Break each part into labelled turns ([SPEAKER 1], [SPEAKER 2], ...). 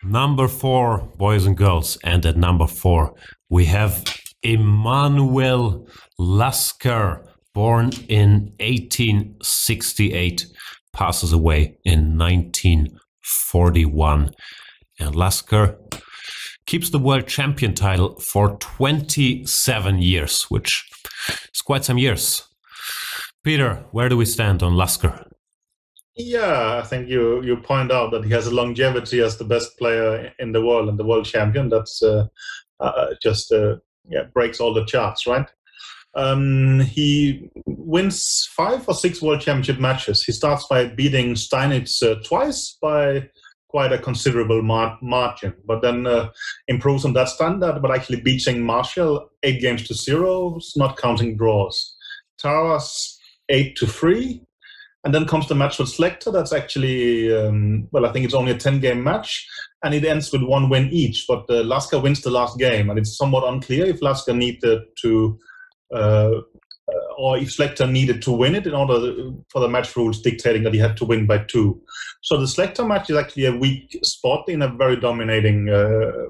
[SPEAKER 1] Number 4, boys and girls. And at number 4, we have Emanuel Lasker, born in 1868, passes away in 1941. And Lasker keeps the world champion title for 27 years, which is quite some years. Peter, where do we stand on Lasker?
[SPEAKER 2] Yeah, I think you point out that he has a longevity as the best player in the world and the world champion. That's just breaks all the charts, right? He wins 5 or 6 world championship matches. He starts by beating Steinitz twice by quite a considerable margin, but then improves on that standard, but actually beating Marshall 8-0, not counting draws. Taras 8-3. And then comes the match with Slektor. That's actually, I think it's only a 10-game match, and it ends with 1 win each. But Lasker wins the last game, and it's somewhat unclear if Lasker needed to, or if Slektor needed to win it in order for the match rules dictating that he had to win by 2. So the Slektor match is actually a weak spot in a very dominating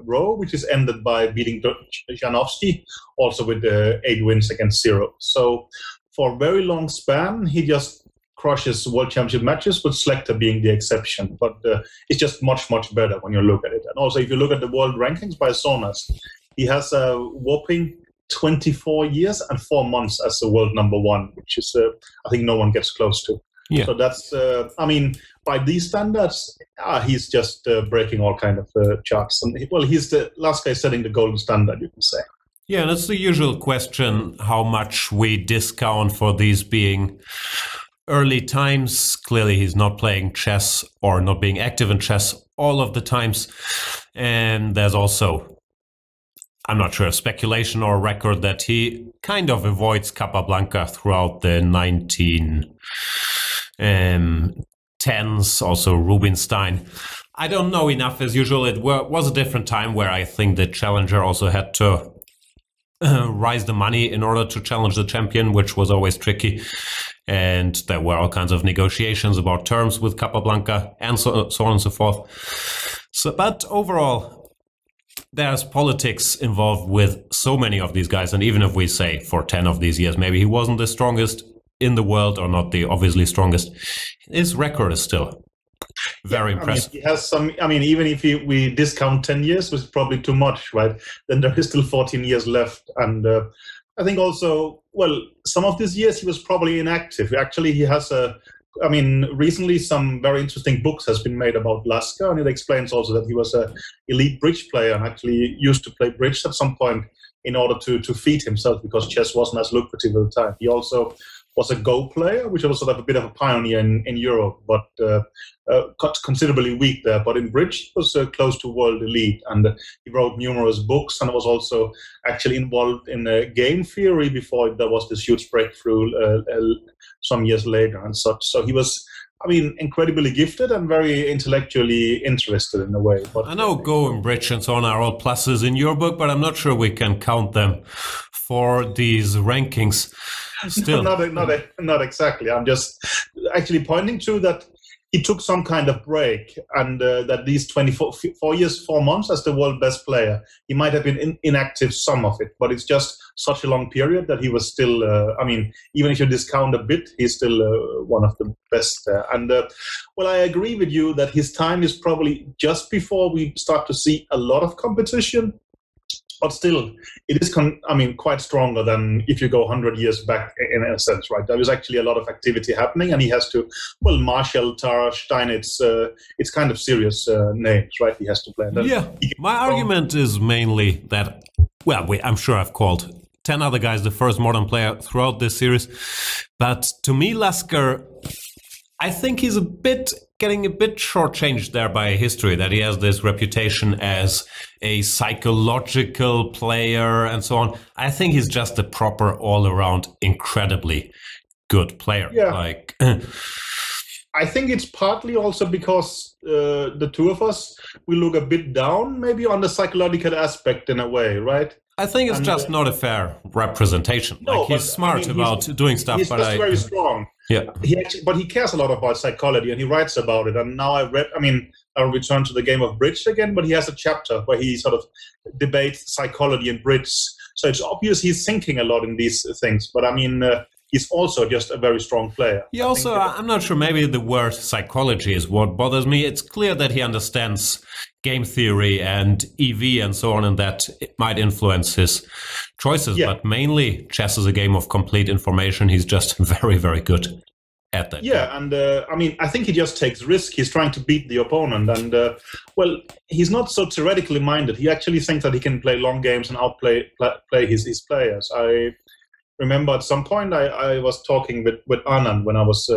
[SPEAKER 2] row, which is ended by beating Janovsky, also with 8 wins against 0. So for a very long span, he just crushes world championship matches, with Slektor being the exception. But it's just much, much better when you look at it. And also, if you look at the world rankings by Sonas, he has a whopping 24 years and 4 months as the world number 1, which is, I think, no one gets close to.
[SPEAKER 1] Yeah.
[SPEAKER 2] So that's, by these standards, he's just breaking all kind of charts. And he's the last guy setting the golden standard, you can say.
[SPEAKER 1] Yeah, that's the usual question, how much we discount for these being early times. Clearly, he's not playing chess or not being active in chess all of the times. And there's also, I'm not sure, speculation or record that he kind of avoids Capablanca throughout the 1910s, also Rubinstein. I don't know enough as usual. It was a different time where I think the challenger also had to raise the money in order to challenge the champion, which was always tricky. And there were all kinds of negotiations about terms with Capablanca and so on and so forth. But overall, there's politics involved with so many of these guys. And even if we say for 10 of these years, maybe he wasn't the strongest in the world or not the obviously strongest, his record is still very impressive.
[SPEAKER 2] He has some, even if we discount 10 years, which is probably too much, right? Then there is still 14 years left. And I think also, some of these years he was probably inactive. Actually, he has recently some very interesting books has been made about Lasker, and it explains also that he was an elite bridge player and actually used to play bridge at some point in order to feed himself, because chess wasn't as lucrative at the time. He also was a Go player, which was sort of a bit of a pioneer in Europe, but got considerably weak there. But in bridge, he was close to world elite, and he wrote numerous books, and was also actually involved in game theory before there was this huge breakthrough some years later and such. So he was, incredibly gifted and very intellectually interested in a way. But
[SPEAKER 1] I know Go and bridge and so on are all pluses in your book, but I'm not sure we can count them for these rankings. Still,
[SPEAKER 2] not exactly. I'm just actually pointing to that he took some kind of break, and that these 4 years, 4 months as the world best player, he might have been inactive some of it, but it's just such a long period that he was still, even if you discount a bit, he's still one of the best there. And I agree with you that his time is probably just before we start to see a lot of competition. But still, it is, quite stronger than if you go 100 years back in a sense, right? There is actually a lot of activity happening, and he has to, Marshall, Taras, Steinitz, it's kind of serious names, right? He has to play.
[SPEAKER 1] My argument is mainly that, I'm sure I've called 10 other guys the first modern player throughout this series. But to me, Lasker, I think he's getting a bit shortchanged there by history, that he has this reputation as a psychological player and so on. I think he's just a proper all-around incredibly good player.
[SPEAKER 2] Yeah. I think it's partly also because the two of us, we look a bit down maybe on the psychological aspect in a way, right?
[SPEAKER 1] I think it's
[SPEAKER 2] And,
[SPEAKER 1] just not a fair representation.
[SPEAKER 2] no,
[SPEAKER 1] Like, he's
[SPEAKER 2] but,
[SPEAKER 1] smart about doing stuff,
[SPEAKER 2] he's
[SPEAKER 1] but
[SPEAKER 2] just very strong.
[SPEAKER 1] yeah.
[SPEAKER 2] But he cares a lot about psychology, and he writes about it. And now I'll return to the game of bridge again, but he has a chapter where he sort of debates psychology and bridge. So it's obvious he's thinking a lot in these things. But he's also just a very strong player.
[SPEAKER 1] He also, I'm not sure, maybe the word psychology is what bothers me. It's clear that he understands game theory and EV and so on, and that it might influence his choices. Yeah. But mainly, chess is a game of complete information. He's just very, very good at that.
[SPEAKER 2] Yeah, and I think he just takes risk. He's trying to beat the opponent, and he's not so theoretically minded. He actually thinks that he can play long games and outplay his players. I remember at some point I was talking with Anand when I was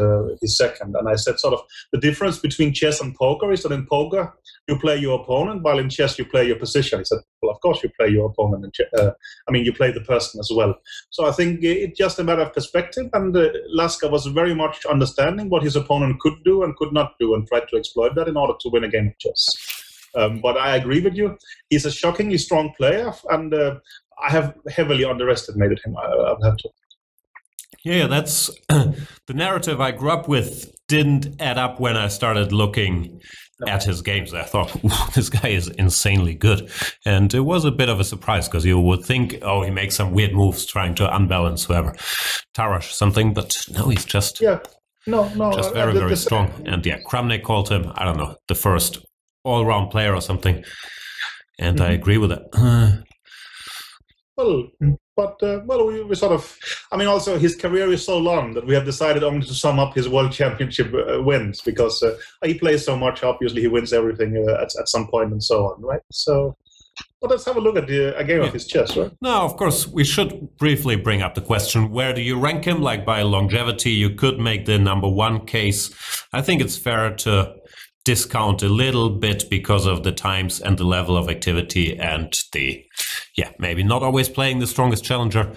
[SPEAKER 2] his second, and I said sort of the difference between chess and poker is that in poker you play your opponent, while in chess you play your position. He said, well, of course you play your opponent. You play the person as well. So I think it's just a matter of perspective, and Lasker was very much understanding what his opponent could do and could not do, and tried to exploit that in order to win a game of chess. But I agree with you. He's a shockingly strong player, and I have heavily underestimated him. I'll have to.
[SPEAKER 1] Yeah, that's the narrative I grew up with. Didn't add up when I started looking at his games. I thought, this guy is insanely good. And it was a bit of a surprise, because you would think, oh, he makes some weird moves trying to unbalance whoever, Tarash something, but no, he's just
[SPEAKER 2] just
[SPEAKER 1] very, very strong. And yeah, Kramnik called him, I don't know, the first all-round player or something. And I agree with that.
[SPEAKER 2] We sort of, also his career is so long that we have decided only to sum up his world championship wins, because he plays so much. Obviously, he wins everything at some point and so on, right? So, but let's have a look at a game of his chess, right?
[SPEAKER 1] No, of course, we should briefly bring up the question, where do you rank him? Like, by longevity, you could make the number one case. I think it's fair to discount a little bit because of the times and the level of activity and maybe not always playing the strongest challenger.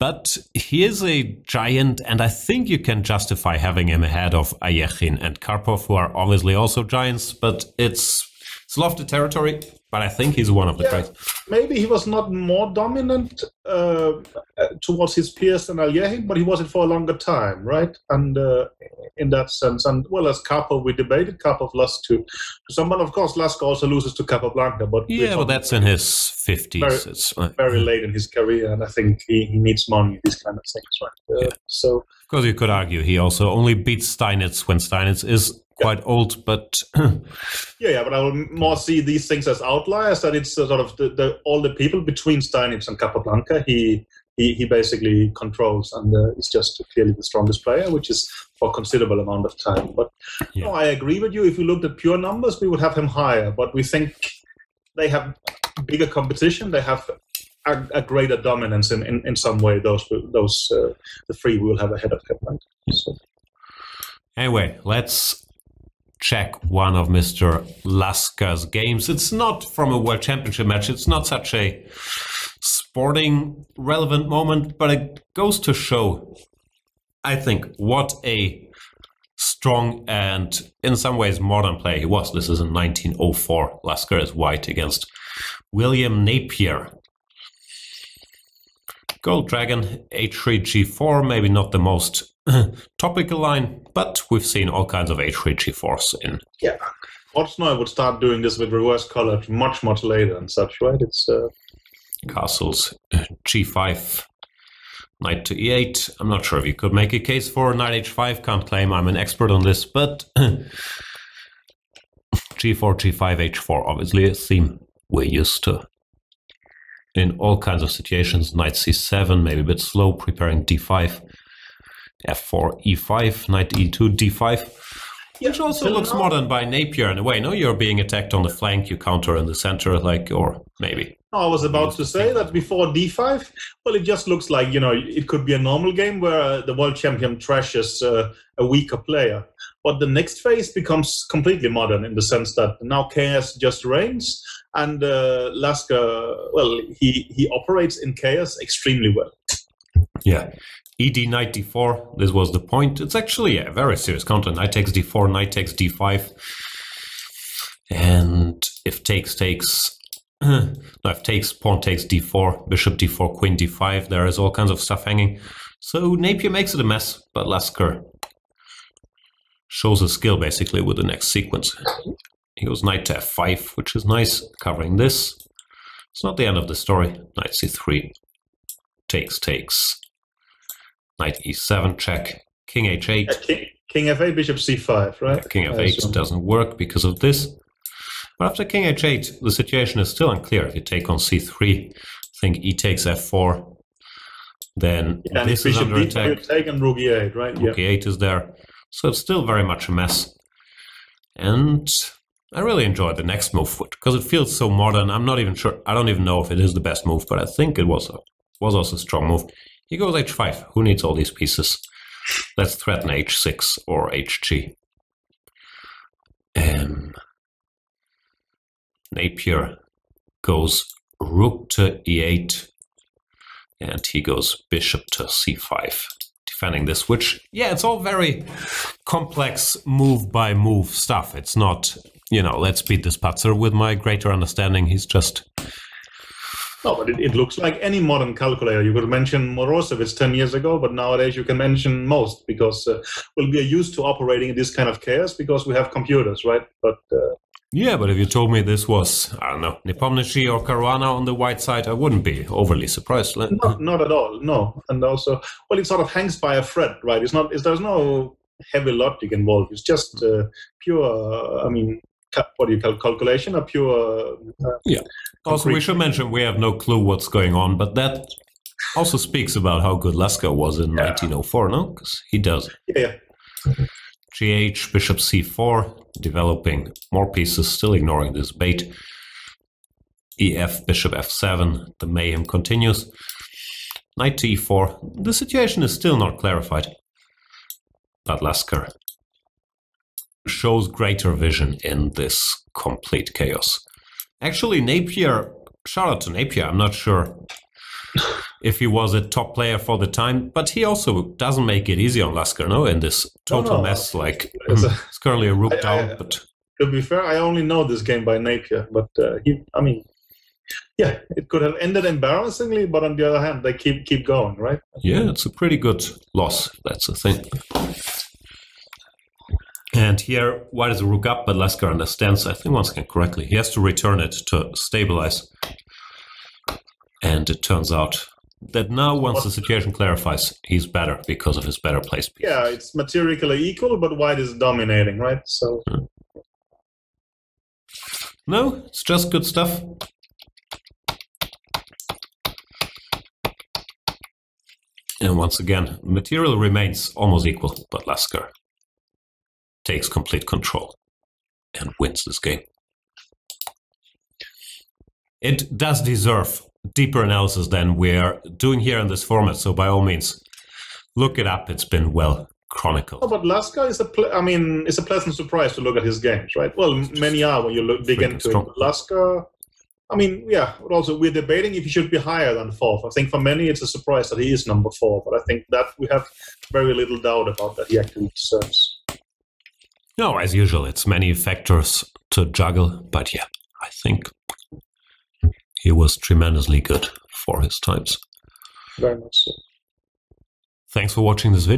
[SPEAKER 1] But he is a giant, and I think you can justify having him ahead of Alyechin and Karpov, who are obviously also giants, but it's lofty territory. But I think he's one of the greats.
[SPEAKER 2] Maybe he was not more dominant towards his peers than Alyechin, but he was it for a longer time, right? And in that sense, and well, as Karpov, we debated, Karpov lost to someone. Of course, Lasker also loses to Capablanca, but
[SPEAKER 1] that's in his 50s.
[SPEAKER 2] It's very late in his career, and I think he needs money, these kind of things, right? So,
[SPEAKER 1] of course, you could argue he also only beats Steinitz when Steinitz is quite old, but
[SPEAKER 2] but I would more see these things as outliers. That it's sort of all the people between Steinitz and Capablanca he basically controls, and is just clearly the strongest player, which is for a considerable amount of time. But no, I agree with you. If we looked at pure numbers, we would have him higher. But we think they have bigger competition. They have a greater dominance in some way. Those the three we will have ahead of Capablanca. So.
[SPEAKER 1] Anyway, let's check one of Mr. Lasker's games. It's not from a World Championship match. It's not such a sporting relevant moment, but it goes to show, I think, what a strong and in some ways modern player he was. This is in 1904. Lasker is white against William Napier. Gold Dragon, H3, G4, maybe not the most topical line, but we've seen all kinds of H3, G4s in.
[SPEAKER 2] Yeah, Otsnoy would start doing this with reverse color much, much later and such, right? It's
[SPEAKER 1] castles, G5, knight to E8. I'm not sure if you could make a case for knight H5. Can't claim I'm an expert on this, but G4, G5, H4, obviously a theme we're used to in all kinds of situations. Knight C7, maybe a bit slow, preparing D5. F4, E5, knight E2, D5, which also looks modern by Napier in a way. No, you're being attacked on the flank, you counter in the center, or maybe.
[SPEAKER 2] I was about to say that before D5, well, it just looks like, it could be a normal game where the world champion trashes a weaker player. But the next phase becomes completely modern in the sense that now chaos just reigns, and Lasker, well, he operates in chaos extremely well.
[SPEAKER 1] Yeah. ED knight d4, this was the point. It's actually a very serious counter. Knight takes d4, knight takes d5. And if takes, Knight takes, pawn takes d4, bishop d4, queen d5. There is all kinds of stuff hanging. So Napier makes it a mess, but Lasker shows his skill basically with the next sequence. He goes knight to f5, which is nice, covering this. It's not the end of the story. Knight c3, takes, knight e7 check, king h8.
[SPEAKER 2] King f8, bishop c5, right?
[SPEAKER 1] Yeah, king f8 doesn't work because of this. But after king h8, the situation is still unclear. If you take on c3, I think e takes f4. Then this is under attack.
[SPEAKER 2] You take and rook e8, right?
[SPEAKER 1] Rook e8 is there. So it's still very much a mess. And I really enjoyed the next move because it feels so modern. I'm not even sure. I don't even know if it is the best move, but I think it was also a strong move. He goes h5. Who needs all these pieces? Let's threaten h6 or hg. Napier goes rook to e8, and he goes bishop to c5, defending this, which, yeah, it's all very complex move-by-move stuff. It's not, let's beat this patzer with my greater understanding. He's just...
[SPEAKER 2] No, but it looks like any modern calculator. You could mention Morozevich 10 years ago, but nowadays you can mention most because we are used to operating in this kind of chaos because we have computers, right? But
[SPEAKER 1] yeah, but if you told me this was, I don't know, Nepomniachtchi or Caruana on the white side, I wouldn't be overly surprised.
[SPEAKER 2] Not at all, no. And also, well, it sort of hangs by a thread, right? There's no heavy logic involved. It's just pure, what do you call calculation or pure...
[SPEAKER 1] yeah. Also, we should mention we have no clue what's going on, but that also speaks about how good Lasker was in 1904, no? Because he does.
[SPEAKER 2] Yeah.
[SPEAKER 1] GH, bishop c4, developing more pieces, still ignoring this bait. EF, bishop f7, the mayhem continues. Knight to e4. The situation is still not clarified. But Lasker shows greater vision in this complete chaos. Actually, Napier, shout out to Napier, I'm not sure if he was a top player for the time, but he also doesn't make it easy on Lasker, no? In this total mess, like, it's currently a rook down, but...
[SPEAKER 2] To be fair, I only know this game by Napier, but it could have ended embarrassingly, but on the other hand, they keep going, right?
[SPEAKER 1] Yeah, it's a pretty good loss, that's the thing. And here, white is a rook up, but Lasker understands, I think once again correctly, he has to return it to stabilize. And it turns out that now, once the situation clarifies, he's better because of his better place piece.
[SPEAKER 2] Yeah, it's materially equal, but white is dominating, right? So
[SPEAKER 1] no, it's just good stuff. And once again, material remains almost equal, but Lasker takes complete control and wins this game. It does deserve deeper analysis than we're doing here in this format, so by all means, look it up. It's been well chronicled.
[SPEAKER 2] Oh, but Lasker is it's a pleasant surprise to look at his games, right? Well, many are when you dig into it. Lasker, but also we're debating if he should be higher than fourth. I think for many it's a surprise that he is number 4, but I think that we have very little doubt about that he actually deserves.
[SPEAKER 1] No, as usual, it's many factors to juggle, but yeah, I think he was tremendously good for his times.
[SPEAKER 2] Very much so.
[SPEAKER 1] Thanks for watching this video.